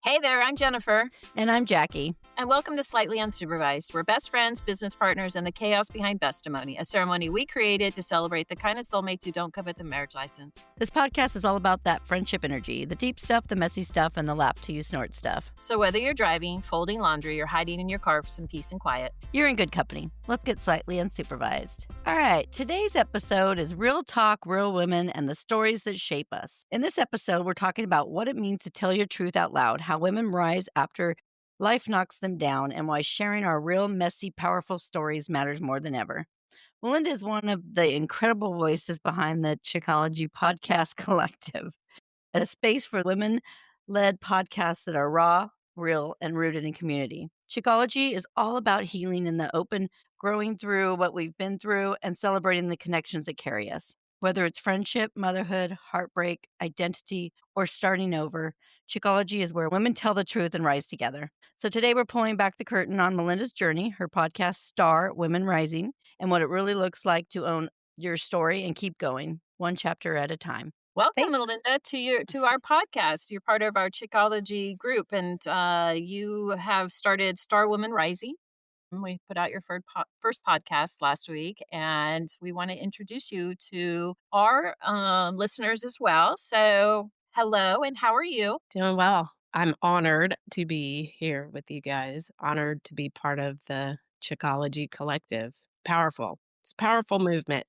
Hey there, I'm Jennifer. And I'm Jackie. And welcome to Slightly Unsupervised. We're best friends, business partners, and the chaos behind Bestimony, a ceremony we created to celebrate the kind of soulmates who don't covet the marriage license. This podcast is all about that friendship energy, the deep stuff, the messy stuff, and the laugh till you snort stuff. So whether you're driving, folding laundry, or hiding in your car for some peace and quiet, you're in good company. Let's get slightly unsupervised. All right, today's episode is Real Talk, Real Women, and the stories that shape us. In this episode, we're talking about what it means to tell your truth out loud, how women rise after life knocks them down, and why sharing our real, messy, powerful stories matters more than ever. Melinda is one of the incredible voices behind the Chickology Podcast Collective, a space for women-led podcasts that are raw, real, and rooted in community. Chickology is all about healing in the open, growing through what we've been through, and celebrating the connections that carry us. Whether it's friendship, motherhood, heartbreak, identity, or starting over, Chickology is where women tell the truth and rise together. So today we're pulling back the curtain on Melinda's journey, her podcast Star, Women Rising, and what it really looks like to own your story and keep going, one chapter at a time. Welcome, Melinda, to our podcast. You're part of our Chickology group, and you have started Star Women Rising. We put out your first podcast last week, and we want to introduce you to our listeners as well. So, hello, and how are you? Doing well. I'm honored to be here with you guys. Honored to be part of the Chickology Collective. Powerful. It's a powerful movement.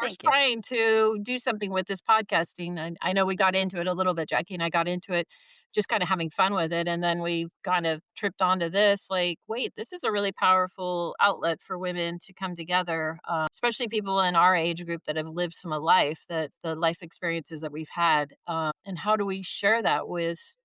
We're trying to do something with this podcasting. I know we got into it a little bit. Jackie and I got into it just kind of having fun with it. And then we kind of tripped onto this, like, wait, this is a really powerful outlet for women to come together, especially people in our age group that have lived some of life, that the life experiences that we've had. And how do we share that with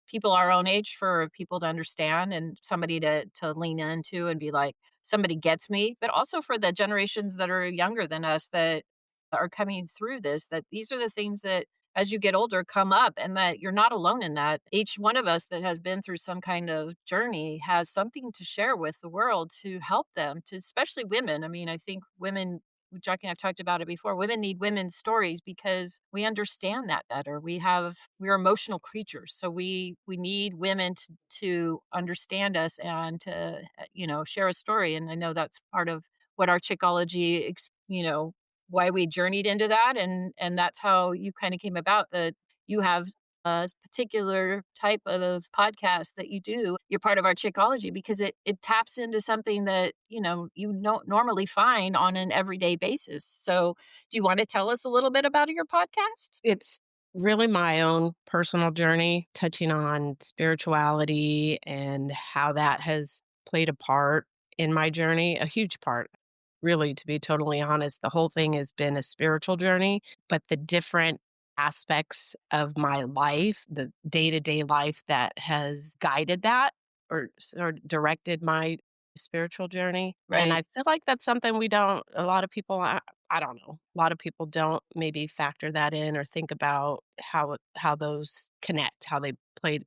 people our own age for people to understand and somebody to lean into and be like, somebody gets me, but also for the generations that are younger than us that are coming through this, that these are the things that as you get older come up and that you're not alone in that. Each one of us that has been through some kind of journey has something to share with the world to help them, to especially women. I mean, I think women, Jackie and I've talked about it before, women need women's stories because we understand that better. We're emotional creatures. So we need women to understand us and to, share a story. And I know that's part of what our Chickology, why we journeyed into that. And that's how you kind of came about that you have a particular type of podcast that you do. You're part of our Chickology because it taps into something that, you don't normally find on an everyday basis. So do you want to tell us a little bit about your podcast? It's really my own personal journey, touching on spirituality and how that has played a part in my journey, a huge part. Really, to be totally honest, the whole thing has been a spiritual journey, but the different aspects of my life, the day-to-day life that has guided that or directed my spiritual journey. Right. And I feel like that's something a lot of people, I don't know, a lot of people don't maybe factor that in or think about how those connect, how they play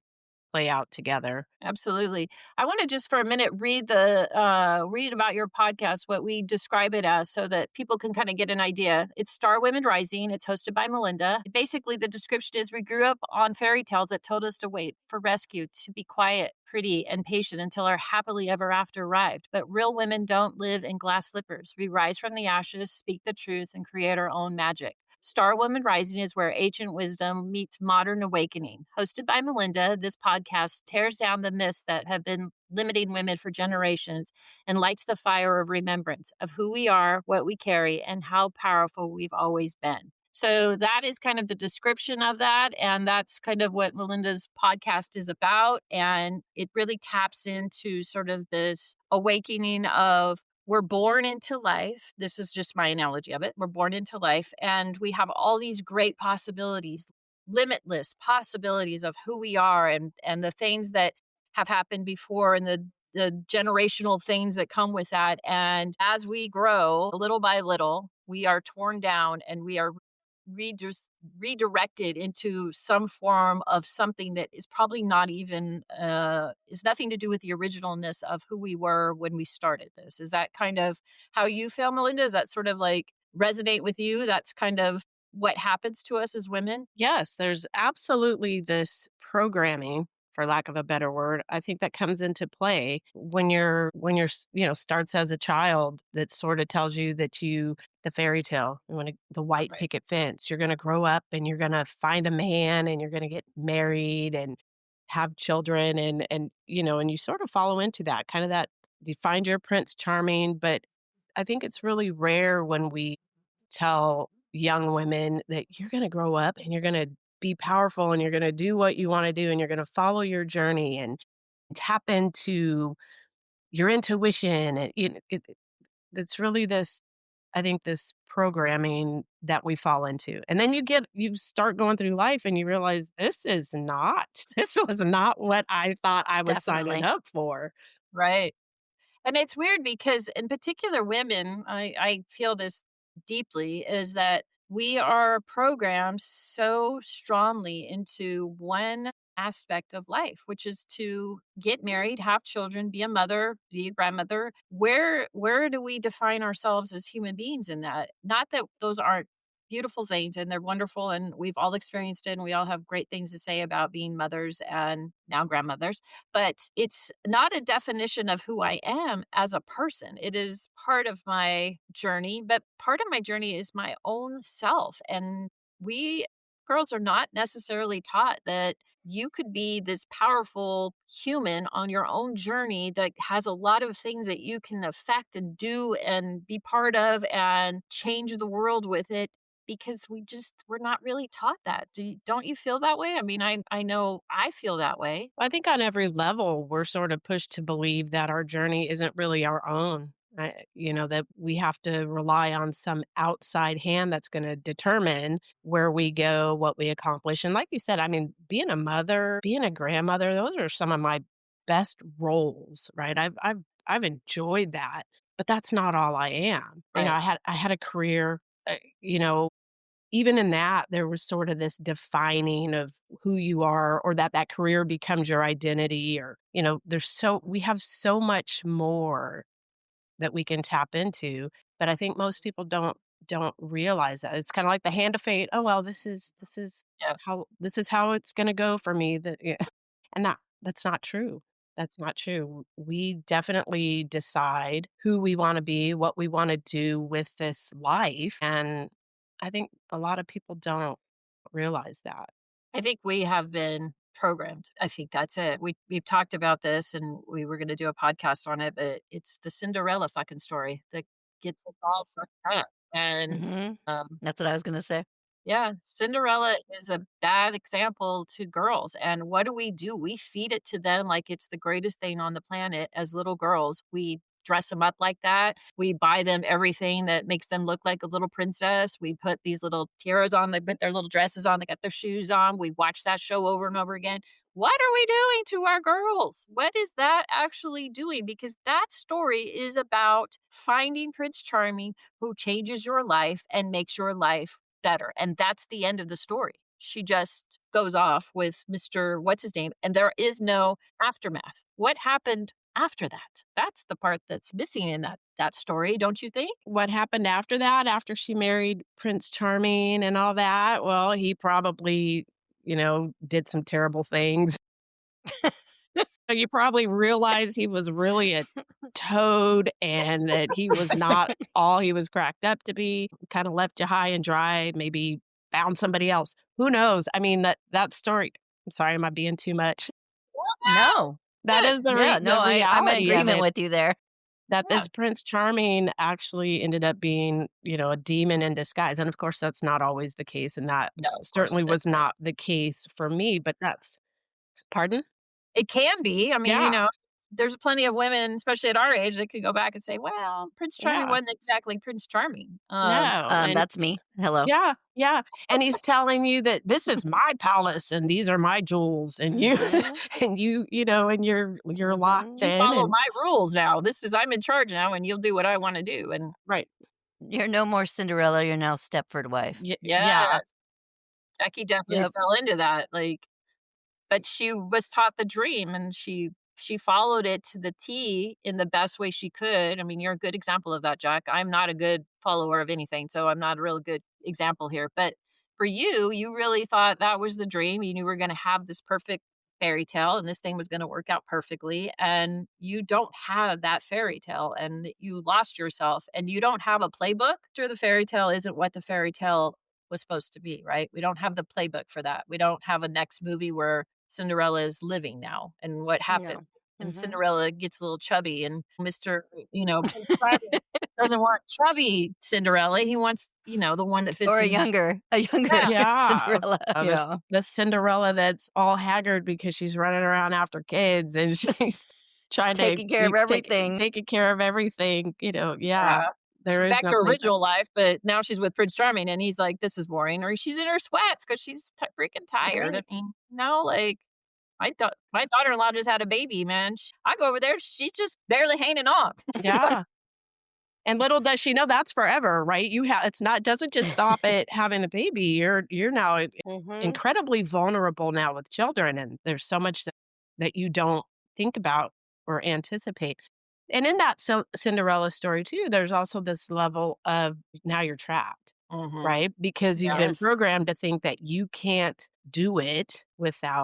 out together. Absolutely. I want to just for a minute read about your podcast, what we describe it as, so that people can kind of get an idea. It's Star Women Rising. It's hosted by Melinda. Basically, the description is we grew up on fairy tales that told us to wait for rescue, to be quiet, pretty, and patient until our happily ever after arrived. But real women don't live in glass slippers. We rise from the ashes, speak the truth, and create our own magic. Star Woman Rising is where ancient wisdom meets modern awakening. Hosted by Melinda, this podcast tears down the myths that have been limiting women for generations and lights the fire of remembrance of who we are, what we carry, and how powerful we've always been. So that is kind of the description of that. And that's kind of what Melinda's podcast is about. And it really taps into sort of this awakening of we're born into life. This is just my analogy of it. We're born into life and we have all these great possibilities, limitless possibilities of who we are and the things that have happened before and the generational things that come with that. And as we grow little by little, we are torn down and we are redirected into some form of something that is probably not even, is nothing to do with the originalness of who we were when we started this. Is that kind of how you feel, Melinda? Is that sort of like resonate with you? That's kind of what happens to us as women? Yes, there's absolutely this programming, for lack of a better word, I think that comes into play when starts as a child that sort of tells you that the fairy tale, the white Right. picket fence, you're going to grow up and you're going to find a man and you're going to get married and have children and you sort of follow into that kind of that you find your prince charming, but I think it's really rare when we tell young women that you're going to grow up and you're going to be powerful and you're going to do what you want to do and you're going to follow your journey and tap into your intuition. And it's really this, I think, this programming that we fall into. And then you start going through life and you realize this was not what I thought I was signing Definitely. up for. Right. And it's weird because in particular women, I feel this deeply, is that we are programmed so strongly into one aspect of life, which is to get married, have children, be a mother, be a grandmother. Where do we define ourselves as human beings in that? Not that those aren't beautiful things and they're wonderful and we've all experienced it and we all have great things to say about being mothers and now grandmothers, but it's not a definition of who I am as a person. It is part of my journey, but part of my journey is my own self. And we girls are not necessarily taught that you could be this powerful human on your own journey that has a lot of things that you can affect and do and be part of and change the world with it, because we're not really taught that. Don't you feel that way? I mean, I know I feel that way. I think on every level, we're sort of pushed to believe that our journey isn't really our own. That we have to rely on some outside hand that's going to determine where we go, what we accomplish. And like you said, I mean, being a mother, being a grandmother, those are some of my best roles, right? I've enjoyed that, but that's not all I am. Right. I had a career, even in that, there was sort of this defining of who you are or that career becomes your identity or, we have so much more that we can tap into, but I think most people don't realize that. It's kinda like the hand of fate. "Oh, well, Yeah. this is how it's gonna go for me." That yeah, and that's not true. That's not true. We definitely decide who we wanna be, what we wanna do with this life, and I think a lot of people don't realize that. I think we have been programmed. I think that's it. We've talked about this and we were gonna do a podcast on it, but it's the Cinderella fucking story that gets us all fucked up. And Mhm. um That's what I was gonna say. yeah, Cinderella is a bad example to girls, and what do? We feed it to them like it's the greatest thing on the planet as little girls. We dress them up like that. We buy them everything that makes them look like a little princess. We put these little tiaras on, they put their little dresses on, they got their shoes on. We watch that show over and over again. What are we doing to our girls? What is that actually doing? Because that story is about finding Prince Charming who changes your life and makes your life better. And that's the end of the story. She just goes off with Mr. What's his name, and there is no aftermath. What happened after that? That's the part that's missing in that story, don't you think? What happened after that, after she married Prince Charming and all that? Well, he probably, did some terrible things. You probably realize he was really a toad and that he was not all he was cracked up to be, kinda left you high and dry, maybe found somebody else. Who knows? I mean, that story I'm sorry, am I being too much? No. That Good. is the Yeah, no, the I'm in reality of agreement it, with you there. that Yeah. this Prince Charming actually ended up being, a demon in disguise, and of course, that's not always the case, and that No, of course certainly it was isn't. not the case for me, but that's Pardon? It can be. I mean, Yeah, there's plenty of women, especially at our age, that could go back and say, "Well, Prince Charming yeah. wasn't exactly Prince Charming." No, and That's me. Hello. yeah, yeah, and he's telling you that, "This is my palace, and these are my jewels, and you Mhm. and you're locked Mhm. "You in," follow and my rules now. I'm in charge now, and you'll do what I wanna do." And right. You're no more Cinderella, you're now Stepford wife. Yeah, yes, Jackie definitely Yep. fell into that, like, but she was taught the dream and she followed it to the T in the best way she could. I mean, you're a good example of that, Jack. I'm not a good follower of anything, so I'm not a real good example here, but for you, you really thought that was the dream. You were going to have this perfect fairy tale and this thing was going to work out perfectly. And you don't have that fairy tale and you lost yourself and you don't have a playbook. Sure, the fairy tale isn't what the fairy tale was supposed to be, right? We don't have the playbook for that. We don't have a next movie where Cinderella is living now and what happens. No. And Mhm. Cinderella gets a little chubby and Mr. Prince Charming doesn't want chubby Cinderella. He wants, the one that Or fits a in. younger Yeah. Yeah. Cinderella, yeah. The Cinderella that's all haggard because she's running around after kids and she's trying to Taking care of everything. taking care of everything, Yeah. yeah, there She's is back no to her playbook. original life, but now she's with Prince Charming, and he's like, "This is boring," or she's in her sweats because she's freaking tired. I Right. mean, no, like my daughter-in-law just had a baby, man. I go over there, she's just barely hanging on. It's like, Yeah. And little does she know that's forever, right? It's not doesn't just stop at having a baby. You're now Mhm. incredibly vulnerable now with children, and there's so much that you don't think about or anticipate. And in that Cinderella story too, there's also this level of now you're trapped, mhm, right? Because you've yeah, been Yes. programmed to think that you can't do it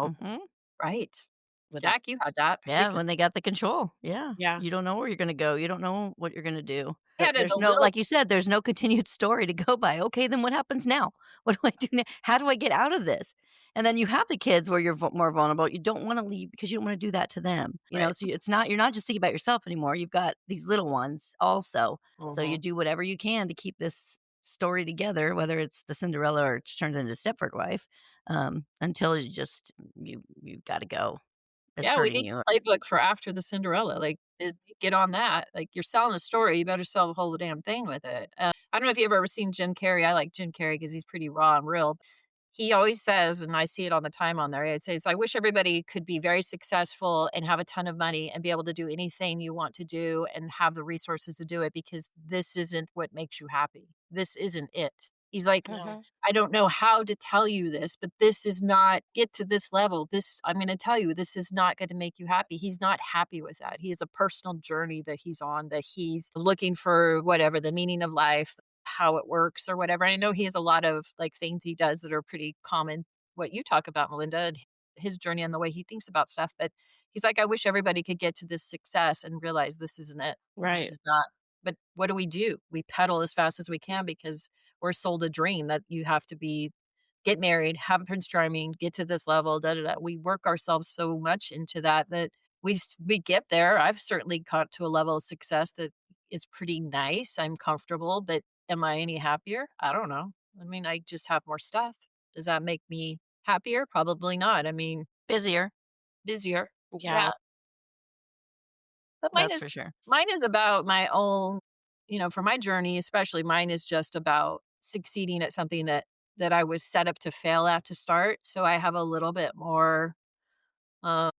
Mhm. right. without Jack, you had that Yeah, particular. when they got the control. Yeah. yeah, You don't know where you're gonna go. You don't know what you're gonna do. I had it There's a no, little. like you said, there's no continued story to go by. Okay, then what happens now? What do I do now? How do I get out of this? And then you have the kids where you're more vulnerable. You don't wanna leave because you don't wanna do that to them, Right. so you're not just thinking about yourself anymore. You've got these little ones also. So you Mhm. do whatever you can to keep this story together, whether it's the Cinderella or it turns into Stepford Wife, until you've gotta go. It's Yeah, we hurting need you. a playbook for after the Cinderella, like, Disney, get on that, like, you're selling a story, you better sell the whole damn thing with it, I don't know if you've ever seen Jim Carrey. I like Jim Carrey because he's pretty raw and real. He always says, and I see it all the time on there, it says, "I wish everybody could be very successful and have a ton of money and be able to do anything you want to do and have the resources to do it because this isn't what makes you happy. This isn't it." He's like, Mhm. I don't know how to tell you this, but this is not get to this level. This I'm going to tell you this is not going to make you happy. He's not happy with that. He has a personal journey that he's on that he's looking for whatever the meaning of life, how it works or whatever. And I know he has a lot of like things he does that are pretty common what you talk about Melinda and his journey and the way he thinks about stuff, but he's like I wish everybody could get to this success and realize this isn't it. This right. is not. But what do? We pedal as fast as we can because we're sold a dream that you have to be get married, have a Prince Charming, get to this level, da da da. We work ourselves so much into that we get there. I've certainly got to a level of success that is pretty nice. I'm comfortable, but am I any happier? I don't know. I mean, I just have more stuff. Does that make me happier? Probably not. I mean, Busier, busier. Yeah, Yeah. But that's for sure. mine is about my own, for my journey, especially mine is just about succeeding at something that I was set up to fail at to start. So I have a little bit more um,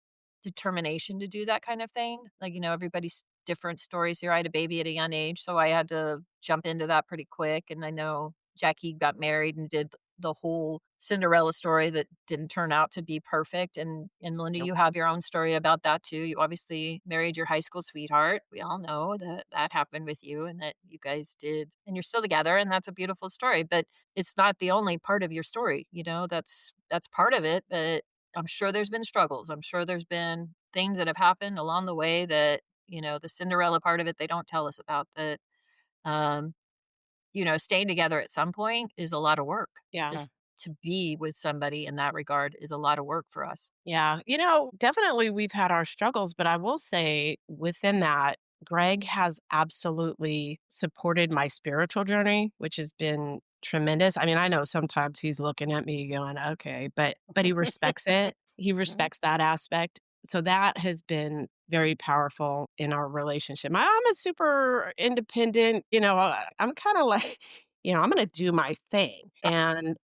determination to do that kind of thing. Like, everybody's different stories here. I had a baby at a young age, so I had to jump into that pretty quick. And I know Jackie got married and did the whole Cinderella story that didn't turn out to be perfect. And Melinda, Nope. you have your own story about that too. You obviously married your high school sweetheart. We all know that that happened with you and that you guys did, and you're still together, and that's a beautiful story. But it's not the only part of your story. That's part of it, but I'm sure there's been struggles. I'm sure there's been things that have happened along the way that, the Cinderella part of it, they don't tell us about that. Um, staying together at some point is a lot of work. yeah. Mhm. Just to be with somebody in that regard is a lot of work for us. Yeah, definitely we've had our struggles, but I will say within that, Greg has absolutely supported my spiritual journey, which has been tremendous. I mean, I know sometimes he's looking at me going, "Okay," but he respects it. He Mhm. respects that aspect. So that has been very powerful in our relationship. I'm a super independent, I'm kind of like, I'm going to do my thing. And,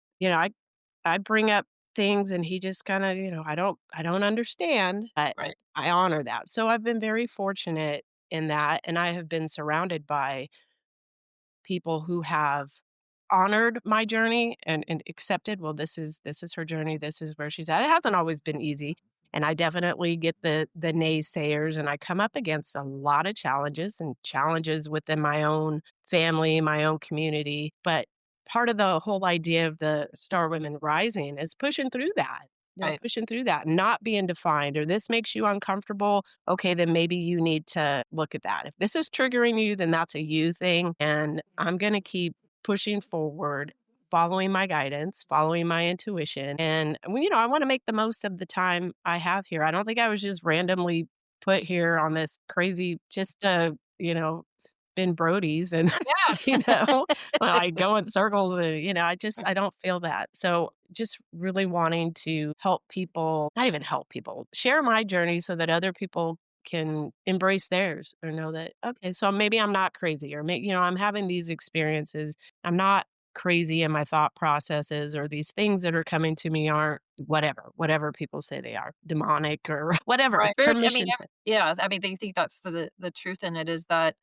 I bring up things and he just kinda, I don't understand, but Right. I honor that. So I've been very fortunate in that, and I have been surrounded by people who have honored my journey and accepted, well, this is her journey, this is where she's at. It hasn't always been easy, and I definitely get the naysayers, and I come up against a lot of challenges and challenges within my own family, my own community, but part of the whole idea of the Star Women Rising is pushing through that. Right. Pushing through that, not being defined, or this makes you uncomfortable. Okay, then maybe you need to look at that. If this is triggering you, then that's a you thing. And I'm going to keep pushing forward, following my guidance, following my intuition. And, I want to make the most of the time I have here. I don't think I was just randomly put here on this crazy, just spin Brodies and, you Yeah. know, I go in circles and, I don't feel that. So just really wanting to help people, not even help people, share my journey so that other people can embrace theirs or know that, okay, so maybe I'm not crazy or maybe, I'm having these experiences. I'm not crazy in my thought processes, or these things that are coming to me aren't whatever people say they are, demonic or whatever. Right. I mean, Permission to. yeah, I mean, they think that's the truth in it is that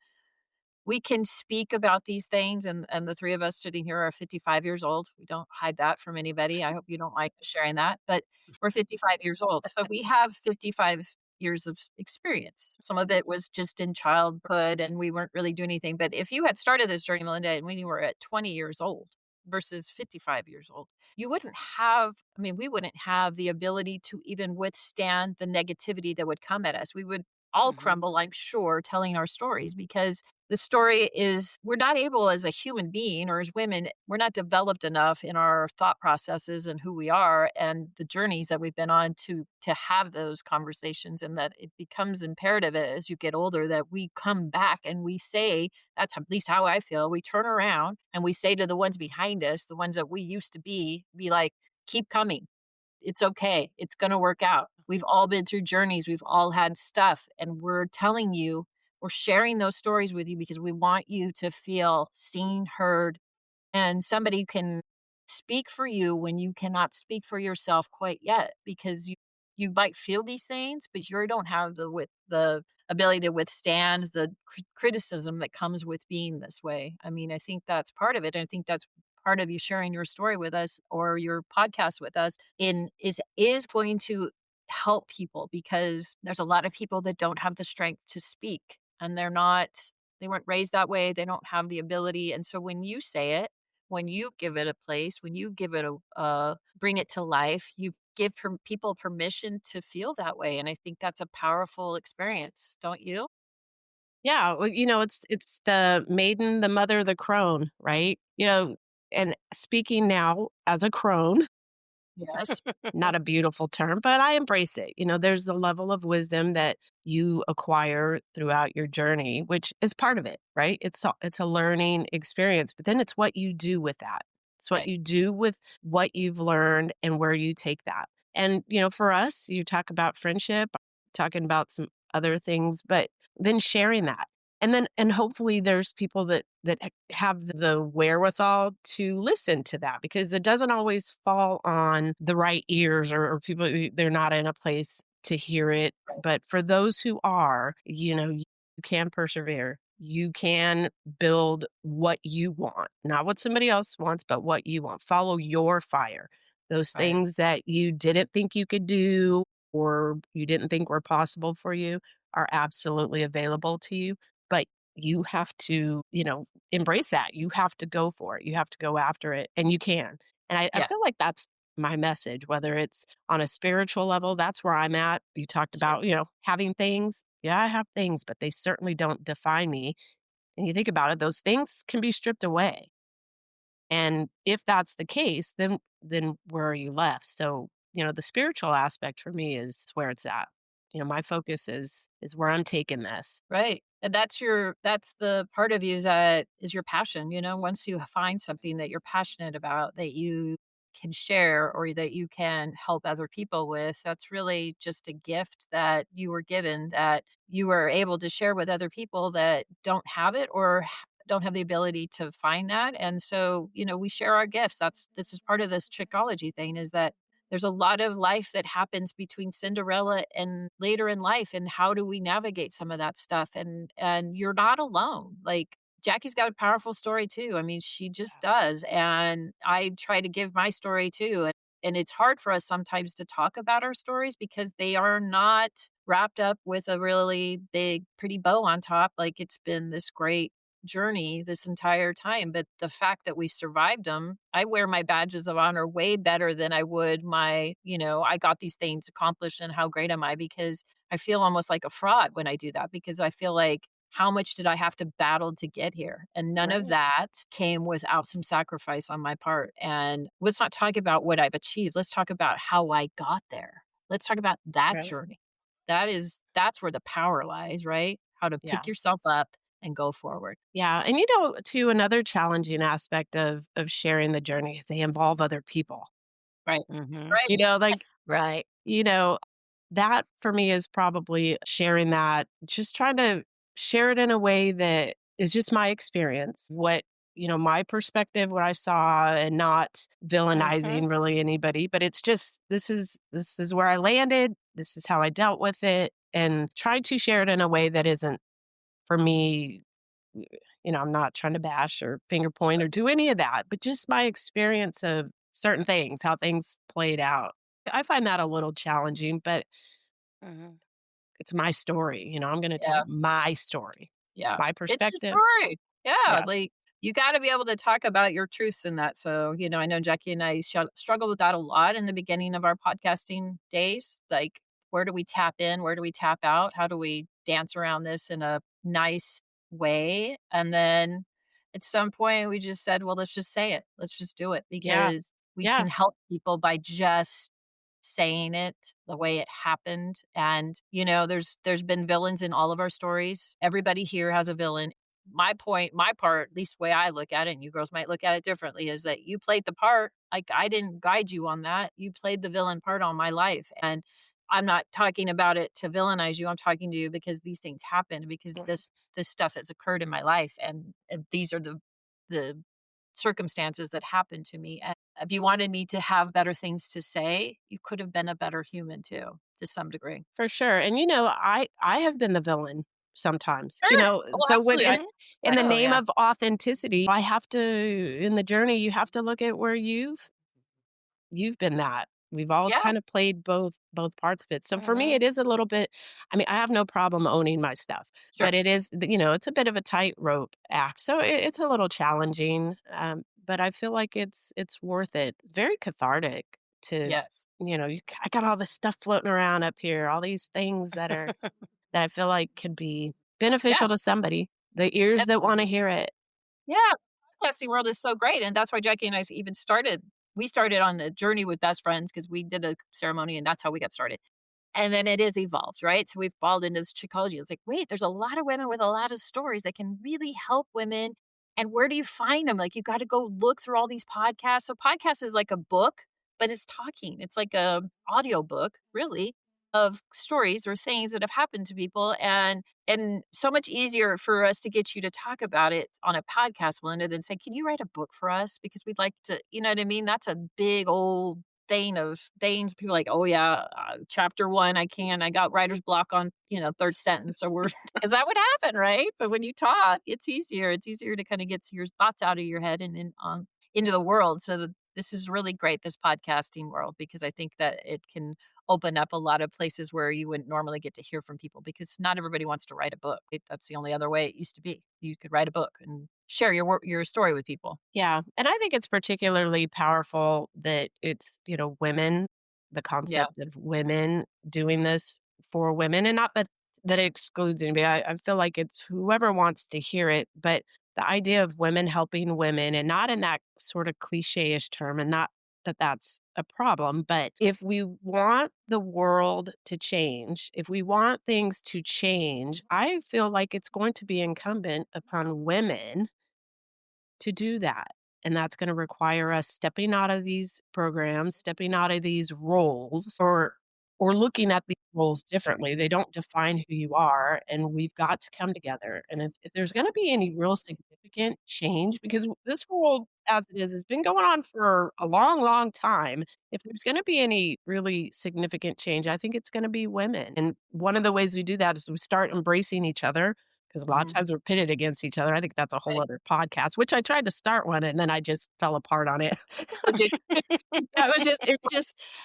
we can speak about these things, and the 3 of us sitting here are 55 years old. We don't hide that from anybody. I hope you don't mind sharing that, but we're 55 years old. So we have 55 years of experience. Some of it was just in childhood and we weren't really doing anything. But if you had started this journey, Melinda, when you were at 20 years old versus 55 years old, you wouldn't have, I mean, we wouldn't have the ability to even withstand the negativity that would come at us. We would all Mhm. crumble, I'm sure, telling our stories because the story is we're not able as a human being or as women, we're not developed enough in our thought processes and who we are and the journeys that we've been on to have those conversations, and that it becomes imperative as you get older that we come back and we say, that's at least how I feel. We turn around and we say to the ones behind us, the ones that we used to be like, keep coming. It's okay. It's going to work out. We've all been through journeys. We've all had stuff. And we're telling you, we're sharing those stories with you because we want you to feel seen, heard, and somebody can speak for you when you cannot speak for yourself quite yet because you might feel these things, but you don't have the ability to withstand the criticism that comes with being this way. I mean, I think that's part of it. And I think that's part of you sharing your story with us or your podcast with us in is going to help people because there's a lot of people that don't have the strength to speak and they weren't raised that way. They don't have the ability. And so when you say it, when you give it a place, when you give it bring it to life, you give people permission to feel that way. And I think that's a powerful experience, don't you? Yeah, well, it's the maiden, the mother, the crone, right? And speaking now as a crone, Yes. not a beautiful term, but I embrace it. There's the level of wisdom that you acquire throughout your journey, which is part of it, right? It's a learning experience, but then it's what you do with that. It's what Right. you do with what you've learned and where you take that. And for us, you talk about friendship, talking about some other things, but then sharing that. And hopefully there's people that have the wherewithal to listen to that, because it doesn't always fall on the right ears, or people, they're not in a place to hear it. But for those who are, you can persevere. You can build what you want, not what somebody else wants, but what you want. Follow your fire. Those Right. things that you didn't think you could do or you didn't think were possible for you are absolutely available to you. But you have to, embrace that. You have to go for it. You have to go after it, and you can. And I Yeah. feel like that's my message, whether it's on a spiritual level, that's where I'm at. You talked Sure. about, having things. Yeah, I have things, but they certainly don't define me. And you think about it, those things can be stripped away. And if that's the case, then where are you left? So, the spiritual aspect for me is where it's at. My focus is where I'm taking this. Right. And that's the part of you that is your passion, once you find something that you're passionate about that you can share or that you can help other people with, that's really just a gift that you were given that you were able to share with other people that don't have it or don't have the ability to find that. And so, we share our gifts. This is part of this Chickology thing is that there's a lot of life that happens between Cinderella and later in life, and how do we navigate some of that stuff? And you're not alone. Like Jackie's got a powerful story too. I mean, she just does, and I try to give my story too. And it's hard for us sometimes to talk about our stories because they are not wrapped up with a really big, pretty bow on top. Like it's been this great journey this entire time, but the fact that we've survived them, I wear my badges of honor way better than I would I got these things accomplished and how great am I, because I feel almost like a fraud when I do that, because I feel like, how much did I have to battle to get here? And none of Right. that came without some sacrifice on my part. And let's not talk about what I've achieved. Let's talk about how I got there. Let's talk about that Right. journey. That's where the power lies, right? How to Yeah. pick yourself up and go forward. Yeah. And too, another challenging aspect of sharing the journey is they involve other people. Right. Mhm. You Right. know, like, Right. you know, that for me is probably sharing that, just trying to share it in a way that is just my experience, my perspective, what I saw, and not Mhm. villainizing really anybody, but it's just this is where I landed, this is how I dealt with it, and trying to share it in a way that isn't for me. I'm not trying to bash or finger point Sure. or do any of that, but just my experience of certain things, how things played out. I find that a little challenging, but Mhm. it's my story. I'm going to tell Yeah. my story, Yeah. my It's your perspective. story. Yeah, Yeah. like, you gotta be able to talk about your truths in that, so, I know Jackie and I struggled with that a lot in the beginning of our podcasting days, like, where do we tap in? Where do we tap out? How do we dance around this in a nice way? And then at some point, we just said, "Well, let's just say it. Let's just do it," Yeah. because we Yeah. can help people by just saying it the way it happened. And there's been villains in all of our stories. Everybody here has a villain. My part, at least the way I look at it, and you girls might look at it differently, is that you played the part. Like, I didn't guide you on that. You played the villain part on my life. And I'm not talking about it to villainize you. I'm talking to you because these things happen, because Mhm. this stuff has occurred in my life, and these are the circumstances that happened to me. And if you wanted me to have better things to say, you could have been a better human too, to some degree. For sure. And I have been the villain sometimes. Sure. Oh, So when absolutely. in Right. the Oh, name yeah. of authenticity, I have to in the journey, you have to look at where you've been that. We've all Yeah. kind of played both parts of it. So for me, Mhm. it is a little bit. I mean, I have no problem owning my stuff, but Sure. it is, it's a bit of a tightrope act. So it's a little challenging, but I feel like it's worth it. Very cathartic to, Yes. I got all this stuff floating around up here, all these things that I feel like could be Yeah. beneficial to somebody, the ears that want to Mhm. hear it. Yeah, podcasting world is so great, and that's why Jackie and I even started. We started on a journey with best friends because we did a ceremony, and that's how we got started. And then it is evolved, right? So we've evolved into this Chickology. It's like, wait, there's a lot of women with a lot of stories that can really help women. And where do you find them? Like, you got to go look through all these podcasts. So podcast is like a book, but it's talking. It's like a audio book, really, of stories or things that have happened to people. And so much easier for us to get you to talk about it on a podcast, Melinda, than say, can you write a book for us? Because we'd like to, you know what I mean? That's a big old thing of things. People are like, oh yeah, chapter one, I got writer's block on, third sentence. So we're, because that would happen, right? But when you talk, it's easier to kind of get your thoughts out of your head and into the world. So this is really great, this podcasting world, because I think that it can open up a lot of places where you wouldn't normally get to hear from people, because not everybody wants to write a book. That's the only other way it used to be. You could write a book and share your story with people. Yeah, and I think it's particularly powerful that it's, women, the Yeah. concept of women doing this for women, and not that it excludes anybody. I feel like it's whoever wants to hear it, but the idea of women helping women, and not in that sort of cliche-ish term, and not that that's a problem, but if we want the world to change, if we want things to change, I feel like it's going to be incumbent upon women to do that. And that's going to require us stepping out of these programs, stepping out of these roles, or looking at these roles differently. They don't define who you are, and we've got to come together. And if there's going to be any real significant change, because this world as it is has been going on for a long, long time. If there's going to be any really significant change, I think it's going to be women. And one of the ways we do that is we start embracing each other, because a lot of times we're pitted against each other. I think that's a whole other podcast, which I tried to start one and then I just fell apart on it.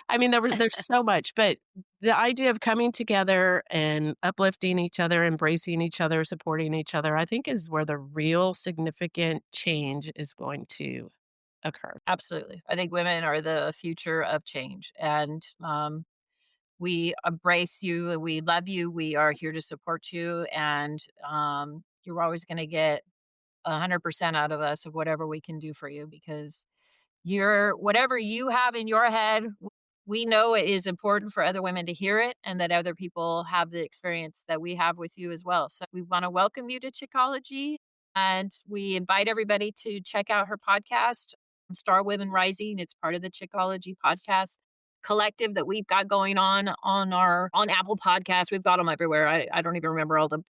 I mean, there's so much, but the idea of coming together and uplifting each other, embracing each other, supporting each other, I think is where the real significant change is going to occur. Absolutely. I think women are the future of change. And we embrace you. We love you. We are here to support you. And you're always going to get 100% out of us of whatever we can do for you because you're whatever you have in your head. We know it is important for other women to hear it and that other people have the experience that we have with you as well. So we want to welcome you to Chickology and we invite everybody to check out her podcast, Star Women Rising. It's part of the Chickology Podcast Collective that we've got going on Apple Podcasts. We've got them everywhere. I don't even remember all the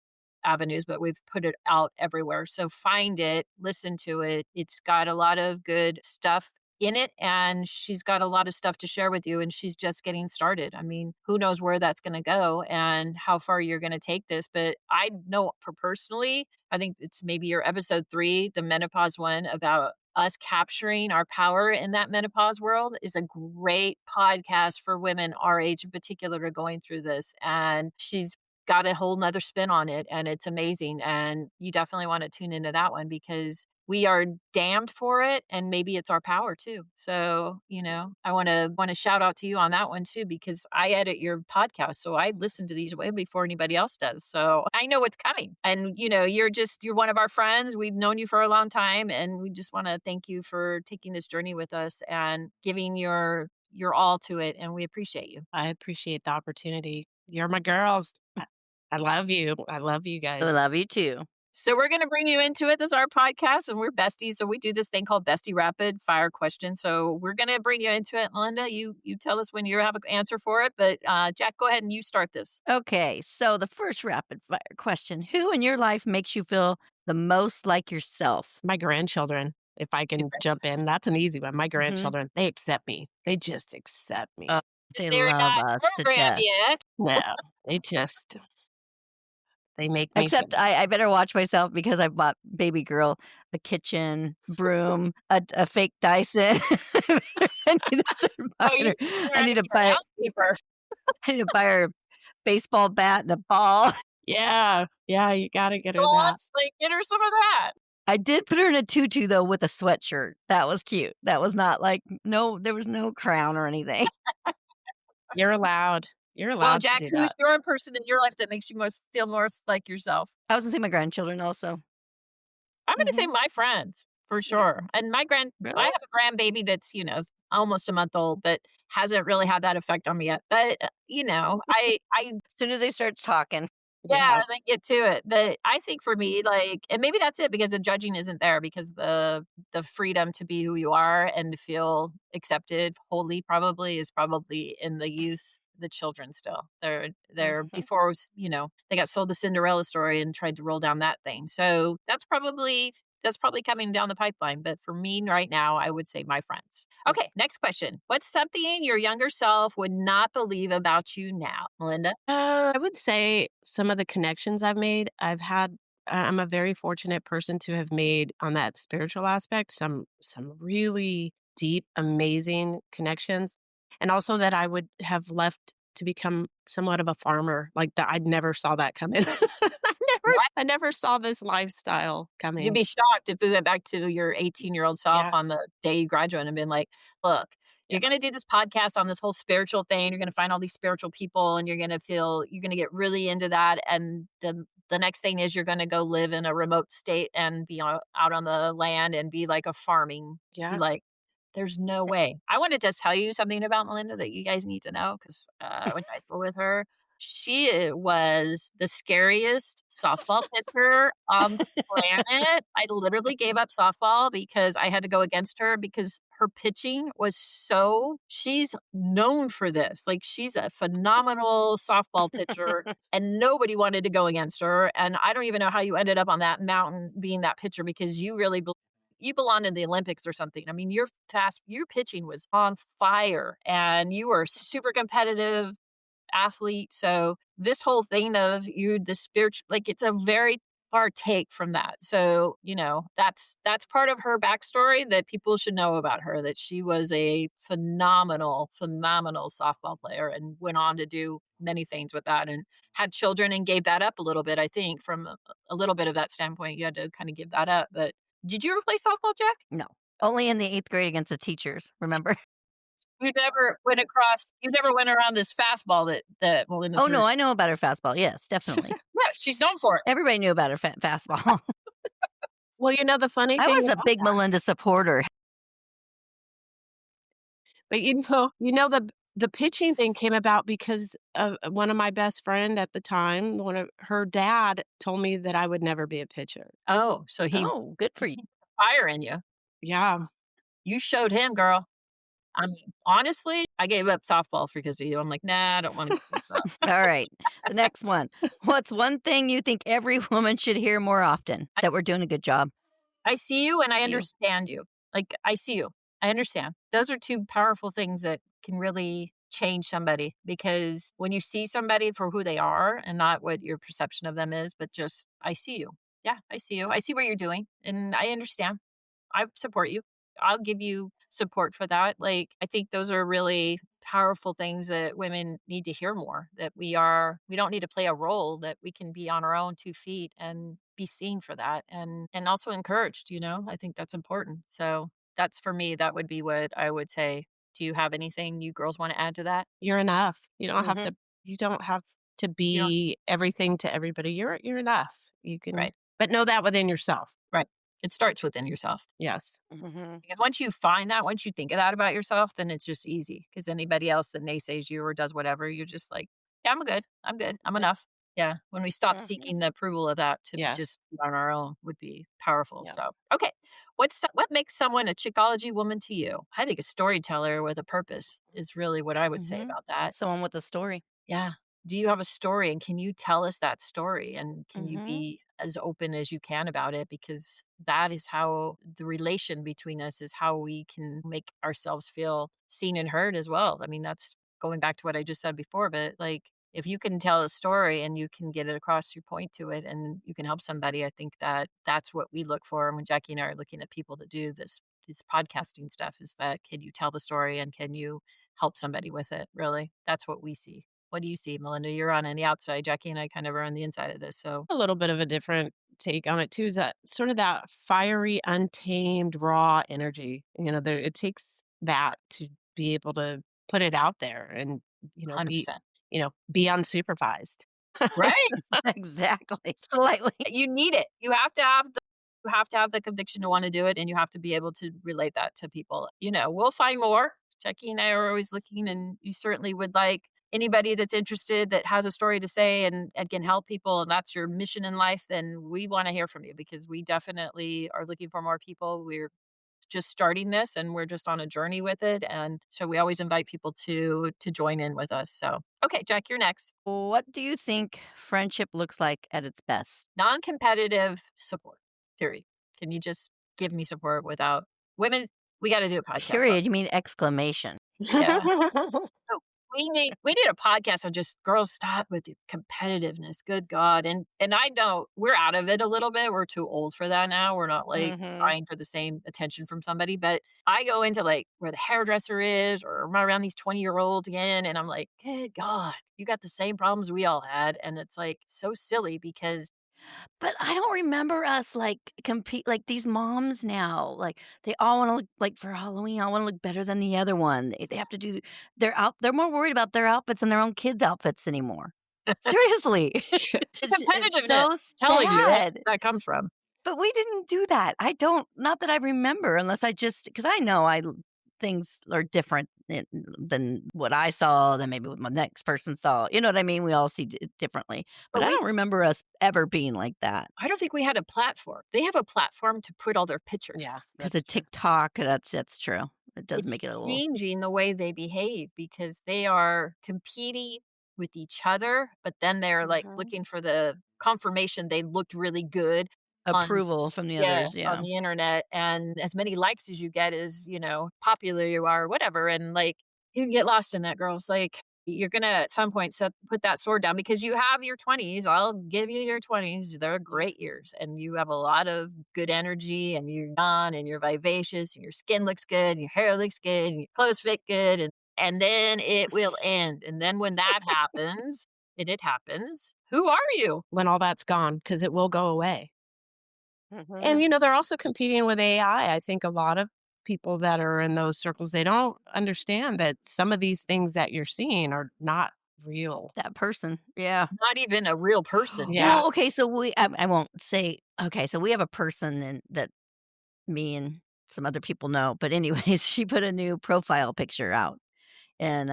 avenues, but we've put it out everywhere. So find it, listen to it. It's got a lot of good stuff in it and she's got a lot of stuff to share with you and she's just getting started. I mean, who knows where that's going to go and how far you're going to take this, but I know for personally, I think it's maybe your episode 3, the menopause one about us capturing our power in that menopause world is a great podcast for women our age in particular are going through this. And she's got a whole nother spin on it and it's amazing. And you definitely want to tune into that one because we are damned for it and maybe it's our power too. So, I want to shout out to you on that one too because I edit your podcast. So I listen to these way before anybody else does. So I know what's coming. And you're one of our friends. We've known you for a long time and we just want to thank you for taking this journey with us and giving your all to it and we appreciate you. I appreciate the opportunity. You're my girls. I love you. I love you guys. I love you too. So we're going to bring you into it. This is our podcast and we're besties. So we do this thing called Bestie Rapid Fire Question. So we're going to bring you into it. Melinda, you tell us when you have an answer for it. But Jack, go ahead and you start this. Okay. So the first rapid fire question, who in your life makes you feel the most like yourself? My grandchildren, if I can jump in. That's an easy one. My grandchildren, they accept me. They just accept me. They They're love not us to programmed death. yet. No, they make me Except I better watch myself because I bought baby girl a kitchen broom, a fake Dyson. I need to start buying her. I need to buy her baseball bat and a ball. Yeah, you gotta get her that. Like, get her some of that. I did put her in a tutu though with a sweatshirt. That was cute. That was not like there was no crown or anything. You're allowed. You're allowed. Well, Jack, to do who's that. your person in your life that makes you feel more like yourself? I was gonna say my grandchildren also. I'm going to say my friends for sure. And I Really? have a grandbaby that's, almost a month old, but hasn't really had that effect on me yet. But, I As soon as they start talking. yeah, they get to it. But I think for me, and maybe that's it because the judging isn't there because the freedom to be who you are and to feel accepted wholly is probably in the youth, the children still. They're before, they got sold the Cinderella story and tried to roll down that thing. So that's probably coming down the pipeline. But for me right now, I would say my friends. Okay, next question. What's something your younger self would not believe about you now? Melinda? I would say some of the connections I've made. I'm a very fortunate person to have made on that spiritual aspect some really deep, amazing connections. And also that I would have left to become somewhat of a farmer. Like that, I never saw that coming. I never saw this lifestyle coming. You'd be shocked if we went back to your 18-year-old self on the day you graduate and been like, look, you're going to do this podcast on this whole spiritual thing. You're going to find all these spiritual people and you're going to get really into that. And then the next thing is you're going to go live in a remote state and be out on the land and be like a farming. Yeah. Like, there's no way. I wanted to tell you something about Melinda that you guys need to know because I went to high school with her. She was the scariest softball pitcher on the planet. I literally gave up softball because I had to go against her because her pitching was she's known for this. Like, she's a phenomenal softball pitcher and nobody wanted to go against her. And I don't even know how you ended up on that mountain being that pitcher because you really you belong in the Olympics or something. I mean, your pitching was on fire and you were super competitive athlete. So this whole thing of the spiritual, it's a very partake from that. So, that's part of her backstory that people should know about her, that she was a phenomenal, phenomenal softball player and went on to do many things with that and had children and gave that up a little bit. I think from a little bit of that standpoint, you had to kind of give that up. But did you ever play softball, Jack? No. Only in the 8th grade against the teachers, remember? You never went around this fastball that Melinda Oh, threw. no, I know about her fastball. Yes, definitely. Yeah, she's known for it. Everybody knew about her fastball. Well, the funny I thing was a about big that, Melinda supporter. but the pitching thing came about because of one of my best friend at the time, one of her dad told me that I would never be a pitcher. Oh, so he Oh, good for you. fire in you. Yeah. You showed him, girl. I mean, honestly, I gave up softball because of you. I'm like, nah, I don't want to give this up. All right. The next one. What's one thing you think every woman should hear more often? That we're doing a good job. I see you and I See you. understand you. Like, I see you. I understand. Those are two powerful things that can really change somebody, because when you see somebody for who they are and not what your perception of them is, but just, I see you. Yeah, I see you. I see what you're doing and I understand. I support you. I'll give you support for that. Like, I think those are really powerful things that women need to hear more, that we don't need to play a role, that we can be on our own 2 feet and be seen for that and also encouraged. I think that's important. So that's, for me, that would be what I would say. Do you have anything you girls want to add to that? You're enough. Mhm. You don't have to You don't be everything to everybody. You're enough. You can Right. but know that within yourself. Right. It starts within yourself. Yes. Mhm. Because once you find that, once you think of that about yourself, then it's just easy. Because anybody else that naysays you or does whatever, you're just like, yeah, I'm good. I'm good. I'm enough. Yeah. When we stop Mhm. seeking the approval of that to Yes. just be on our own would be powerful. Yeah. So, okay. What makes someone a Chickology woman to you? I think a storyteller with a purpose is really what I would say Mhm. about that. Someone with a story. Yeah. Do you have a story and can you tell us that story and can you Mhm. be as open as you can about it? Because that is how the relation between us is how we can make ourselves feel seen and heard as well. I mean, that's going back to what I just said before, but like, if you can tell a story and you can get it across your point to it and you can help somebody, I think that that's what we look for. And when Jackie and I are looking at people to do this podcasting stuff, is that, can you tell the story and can you help somebody with it? Really, that's what we see. What do you see, Melinda? You're on the outside. Jackie and I kind of are on the inside of this. So, A little bit of a different take on it too is that sort of that fiery, untamed, raw energy. It takes that to be able to put it out there and, 100%. be unsupervised. Right. Exactly. Slightly. You need it. You have to have the conviction to want to do it, and you have to be able to relate that to people. We'll find more. Jackie and I are always looking, and you certainly would like anybody that's interested that has a story to say and can help people, and that's your mission in life, then we want to hear from you, because we definitely are looking for more people. We're just starting this and we're just on a journey with it, and so we always invite people to join in with us. So, okay, Jack, you're next. What do you think friendship looks like at its best? Non-competitive support, period. Can you just give me support without women? We got to do a podcast on. Period. You mean exclamation. Yeah. So we need a podcast on just, girls, stop with the competitiveness. Good God. And I know we're out of it a little bit. We're too old for that now. We're not like Mhm. vying for the same attention from somebody. But I go into like where the hairdresser is, or I'm around these 20-year-olds again, and I'm like, good God, you got the same problems we all had. And it's like so silly because But I don't remember us, like, compete like, these moms now, like, they all wanna look like, for Halloween, I wanna look better than the other one. They have to do they're more worried about their outfits than their own kids' outfits anymore. Seriously. It's competitiveness, so telling you where sad. that comes from. But we didn't do that. I don't not that I remember unless I just because I know things are different than what I saw, than maybe what my next person saw. You know what I mean? We all see it differently. But But I we don't remember us ever being like that. I don't think we had a platform. They have a platform to put all their pictures. Yeah, Because that's of true. TikTok, that's true. It does It's make it a little changing the way they behave because they are competing with each other, but then they're like Mhm. looking for the confirmation they looked really good on approval from the yeah, others, on yeah. the internet, and as many likes as you get is, popular you are or whatever, and like you can get lost in that, girls. Like, you're gonna at some point put that sword down because you have your 20s. I'll give you your 20s. They're great years, and you have a lot of good energy, and you're young, and you're vivacious, and your skin looks good, and your hair looks good, and your clothes fit good, and then it will end. And then when that happens, and it happens, who are you? When all that's gone, because it will go away. And, Mhm. they're also competing with AI. I think a lot of people that are in those circles, they don't understand that some of these things that you're seeing are not real. That person. Yeah. Not even a real person. Yeah. Yeah. Well, okay, so I won't say okay, so we have a person that me and some other people know, but anyways, she put a new profile picture out, and,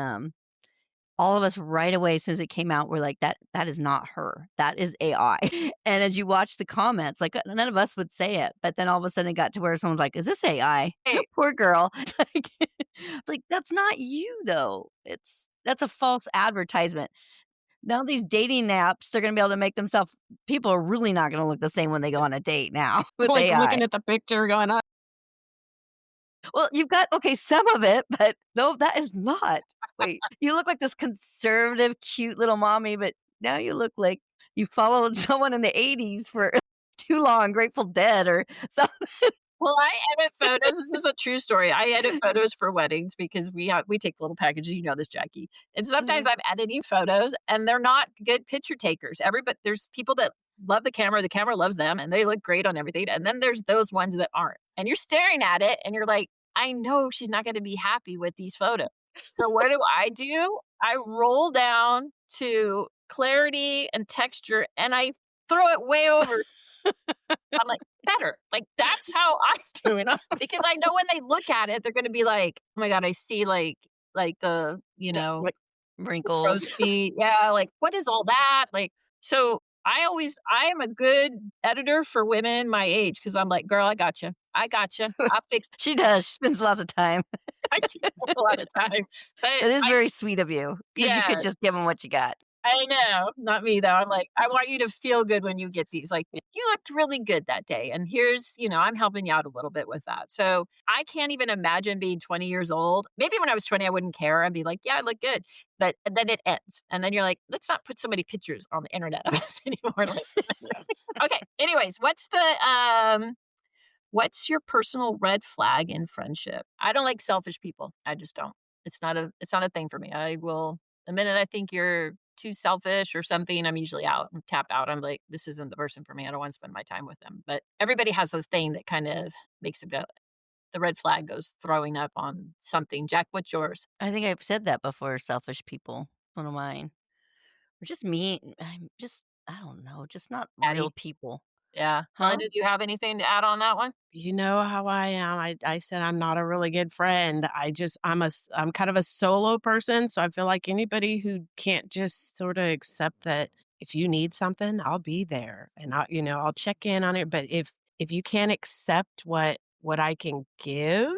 all of us right away, as soon as it came out, we're like, "That is not her. That is AI." And as you watch the comments, like, none of us would say it, but then all of a sudden it got to where someone's like, "Is this AI?" Hey, Poor girl. Like it's like, "That's not you, though. That's a false advertisement." Now these dating apps, they're gonna be able to make themselves people are really not gonna look the same when they go on a date now with Like, AI. looking at the picture going, "Oh." Well, you've got okay, some of it, but no, that is not. Wait, you look like this conservative, cute little mommy, but now you look like you followed someone in the '80s for too long, Grateful Dead or something. well, I edit photos. This is a true story. I edit photos for weddings because we take little packages. You know this, Jackie. And sometimes Mhm. I'm editing photos, and they're not good picture takers. Everybody, there's people that love the camera. The camera loves them, and they look great on everything. And then there's those ones that aren't. And you're staring at it, and you're like, I know she's not going to be happy with these photos. So what do? I roll down to clarity and texture, and I throw it way over. I'm like, better. Like, that's how I'm doing it because I know when they look at it, they're gonna be like, "Oh my god, I see, like, the, Like, Wrinkles. crow's feet." Yeah, like, "What is all that?" Like, so I am a good editor for women my age because 'cause I'm like, "Girl, I got you. I got you. I'll fix." She does, she spends lots of time. I take a lot of time, but It is I very sweet of you because you could yeah. just give them what you got. I know, not me though. I'm like, I want you to feel good when you get these. Like, you looked really good that day. And here's, I'm helping you out a little bit with that. So I can't even imagine being 20 years old. Maybe when I was 20, I wouldn't care. I'd be like, yeah, I look good. But then it ends. And then you're like, let's not put so many pictures on the internet of us anymore. Like, okay. Anyways, what's your personal red flag in friendship? I don't like selfish people. I just don't. It's not a thing for me. I will the minute I think you're too selfish or something, I'm usually out and tap out. I'm like, this isn't the person for me. I don't want to spend my time with them. But everybody has this thing that kind of makes it go the red flag goes throwing up on something. Jack, what's yours? I think I've said that before, selfish people, one of mine. Or just me I'm just I don't know, just not real Addie. people. Yeah. Huh? Melinda, do you have anything to add on that one? you know how I am. I said I'm not a really good friend. I'm kind of a solo person, so I feel like anybody who can't just sort of accept that if you need something, I'll be there and I'll check in on it. But if you can't accept what I can give,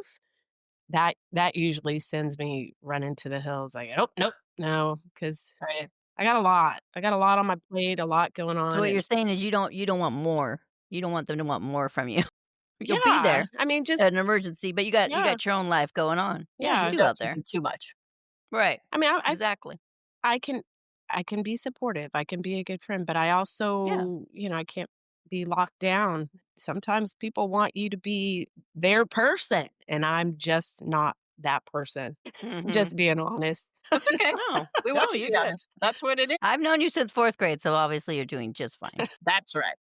that usually sends me running to the hills like, "Oh, nope, no," because Right. I got a lot. I got a lot on my plate, a lot going So on, what you're and saying is you don't want more. You don't want them to want more from you. You'll be yeah, there I mean, just at an emergency, but you yeah, got your own life going on. Yeah, you yeah. do Don't out keep there. them too much. Right. I mean, Exactly. I can I can be supportive, I can be a good friend, but I Yeah. also, I can't be locked down. Sometimes people want you to be their person, and I'm just not that person. Mhm. Just being honest. That's okay. No. We No, want you to you're be good. honest. That's what it is. I've known you since 4th grade, so obviously you're doing just fine. That's right.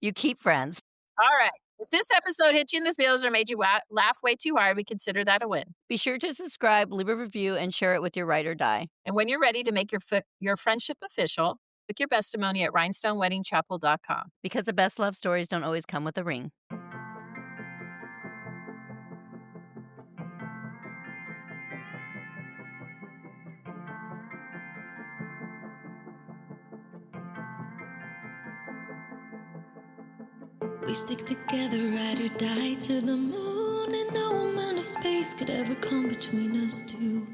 You keep friends. All right. If this episode hit you in the feels or made you laugh way too hard, we consider that a win. Be sure to subscribe, leave a review, and share it with your ride or die. And when you're ready to make your friendship official, book your testimony at rhinestoneweddingchapel.com. Because the best love stories don't always come with a ring. We stick together, ride or die to the moon, and no amount of space could ever come between us two.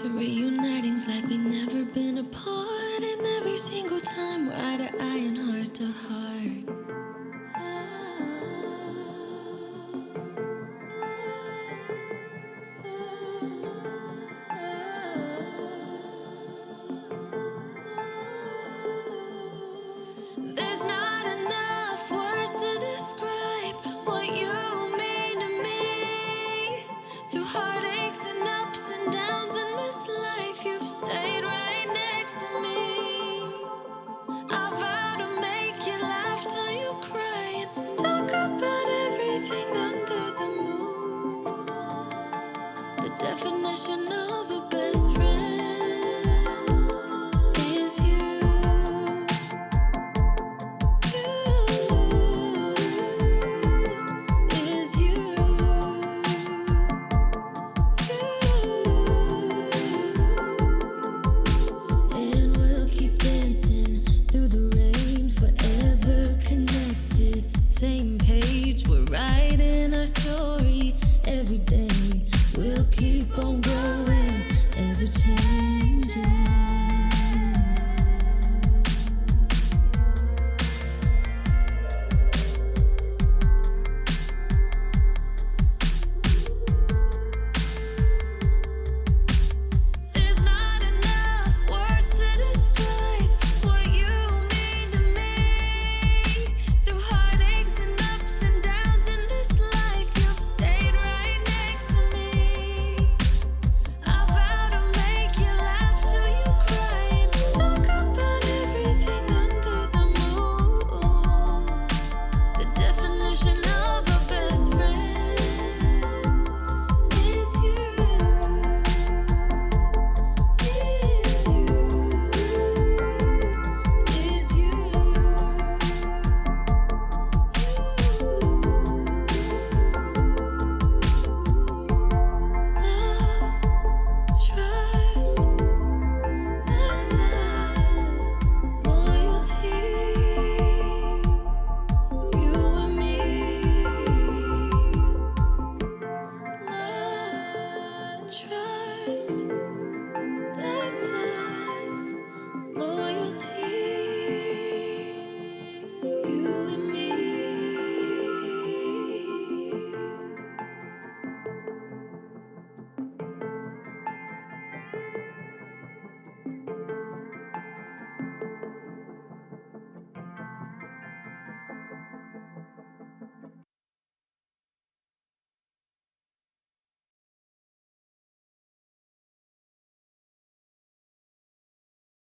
The reuniting's like we never been apart, and every single time we're eye to eye and heart to heart. words to describe what you mean to me. Through heartaches and ups and downs in this life, you've stayed right next to me. I vow to make you laugh till you cry and talk about everything under the moon. The definition of a best friend is you. Is you. And we'll keep dancing through the rain, forever connected. Same page, we're writing our story every day. We'll keep on growing, ever change.